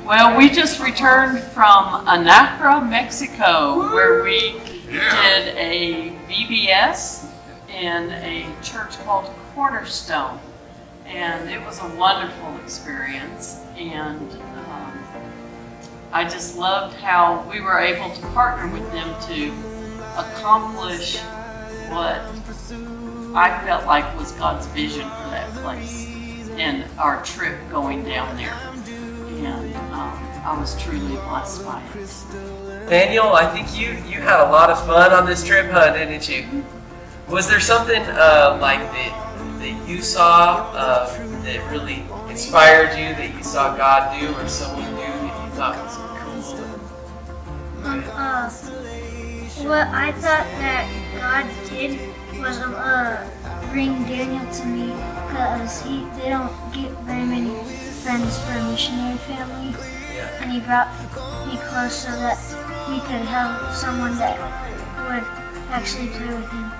Well, we just returned from Anacra, Mexico, where we did a VBS in a church called Cornerstone. And it was a wonderful experience. And I just loved how we were able to partner with them to accomplish what I felt like was God's vision for that place and our trip going down there. And I was truly blessed by it. Daniel, I think you had a lot of fun on this trip, huh, didn't you? Was there something like that you saw that really inspired you, that you saw God do, or someone do that you thought was cool? What I thought that God did was bring Daniel to me, because they don't get very many friends for a missionary family, and he brought me close so that we could have someone that would actually play with him.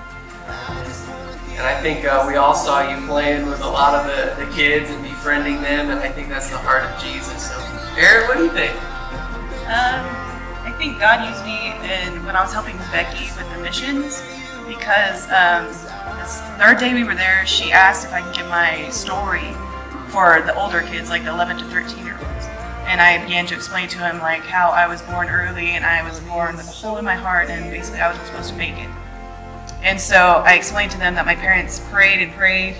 And I think we all saw you playing with a lot of the kids and befriending them, and I think that's the heart of Jesus. So, Aaron, what do you think? I think God used me when I was helping Becky with the missions, because this third day we were there, she asked if I could give my story for the older kids, like the 11 to 13-year-olds. And I began to explain to him like how I was born early, and I was born with a hole in my heart, and basically I wasn't supposed to make it. And so I explained to them that my parents prayed and prayed,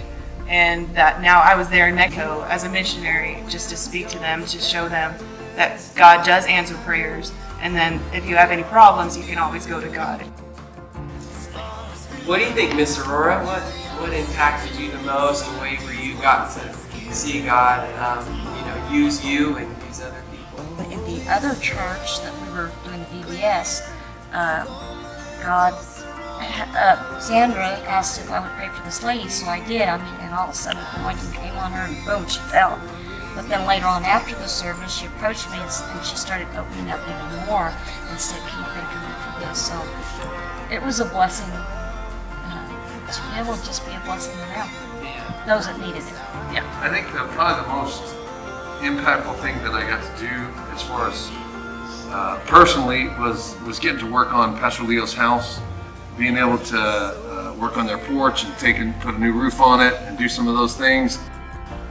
and that now I was there in Mexico as a missionary just to speak to them, to show them that God does answer prayers, and then if you have any problems, you can always go to God. What do you think, Miss Aurora? What impacted you the most, the way where you got to see God use you and use other people? In the other church that we were doing VBS, Sandra asked if I would pray for this lady, so I did. And all of a sudden the anointing came on her and boom, she fell. But then later on after the service, she approached me and she started opening up even more and said, "Can you pray for me for this?" So it was a blessing to be able to just be a blessing to them, those that needed it. Yeah. I think probably the most impactful thing that I got to do as far as personally was getting to work on Pastor Leo's house, being able to work on their porch and put a new roof on it and do some of those things.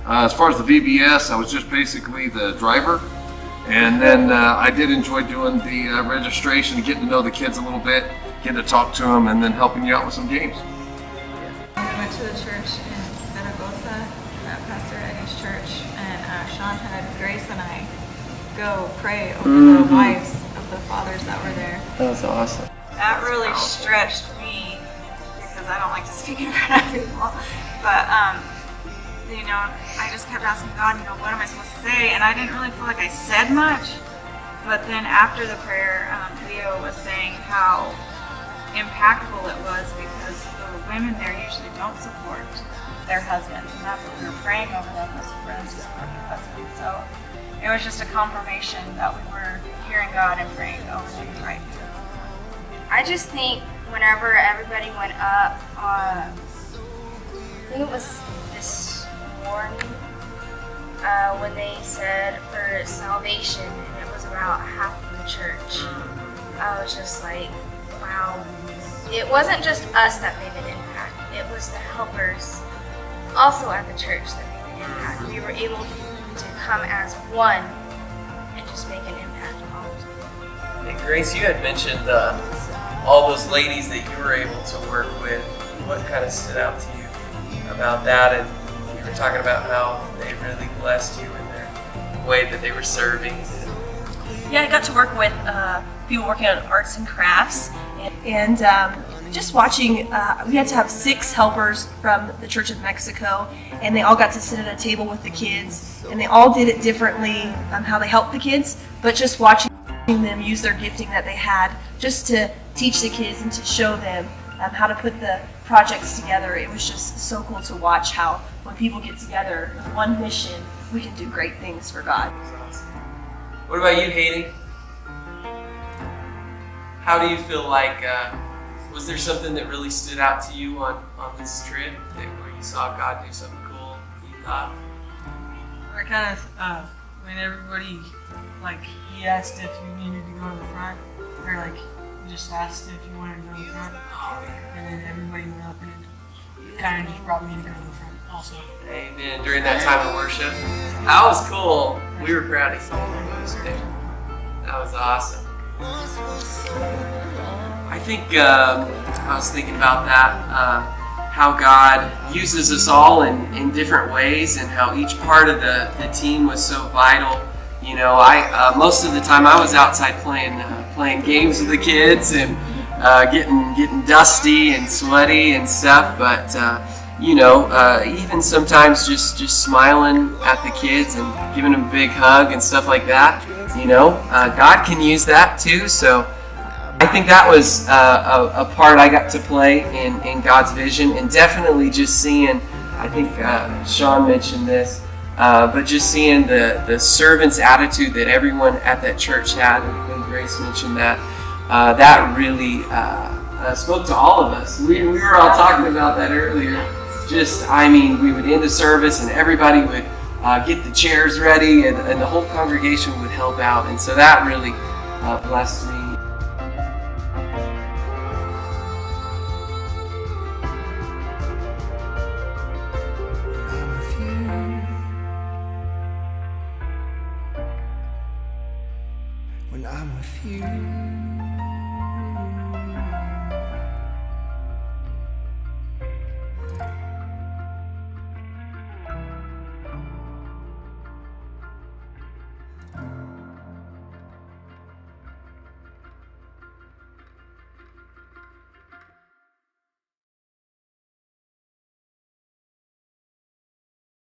As far as the VBS, I was just basically the driver, and then I did enjoy doing the registration, getting to know the kids a little bit, getting to talk to them, and then helping you out with some games. I went to the church in Zaragoza, Pastor Eddie's church, and Sean had Grace and I go pray over the wives of the fathers that were there. That was awesome. That really stretched me, because I don't like to speak in front of people, but I just kept asking God, what am I supposed to say? And I didn't really feel like I said much. But then after the prayer, Leo was saying how impactful it was, because the women there usually don't support their husbands. And that's what we were praying over them, was for them to support their husbands. So it was just a confirmation that we were hearing God and praying over them right. I just think whenever everybody went up, I think it was this morning, when they said for salvation, and it was about half of the church. I was just like, wow. It wasn't just us that made an impact. It was the helpers also at the church that made an impact. We were able to come as one and just make an impact on all. And Grace, you had mentioned all those ladies that you were able to work with. What kind of stood out to you about that? And you were talking about how they really blessed you in their way that they were serving. Yeah, I got to work with people working on arts and crafts, and just watching, we had to have 6 helpers from the Church of Mexico, and they all got to sit at a table with the kids, and they all did it differently, how they helped the kids, but just watching them use their gifting that they had just to teach the kids and to show them how to put the projects together. It was just so cool to watch how when people get together with one mission, we can do great things for God. What about you, Haley? How do you feel like, was there something that really stood out to you on this trip, where you saw God do something cool, you thought? We're kind of when everybody, like, he asked if you needed to go to the front, or like, he just asked if you wanted to go to the front, and then everybody went up and it kind of just brought me to go to the front also. Amen. During that time of worship. That was cool. We were proud of you. That was awesome. I think I was thinking about that, how God uses us all in different ways, and how each part of the team was so vital. You know, I most of the time I was outside playing games with the kids and getting dusty and sweaty and stuff, but you know, even sometimes just smiling at the kids and giving them a big hug and stuff like that. You know, God can use that too. So I think that was a part I got to play in God's vision, and definitely just seeing, I think Sean mentioned this, but just seeing the servant's attitude that everyone at that church had, and Grace mentioned that, that really spoke to all of us. We were all talking about that earlier. Just, I mean, we would end the service and everybody would get the chairs ready, and the whole congregation would help out, and so that really blessed me.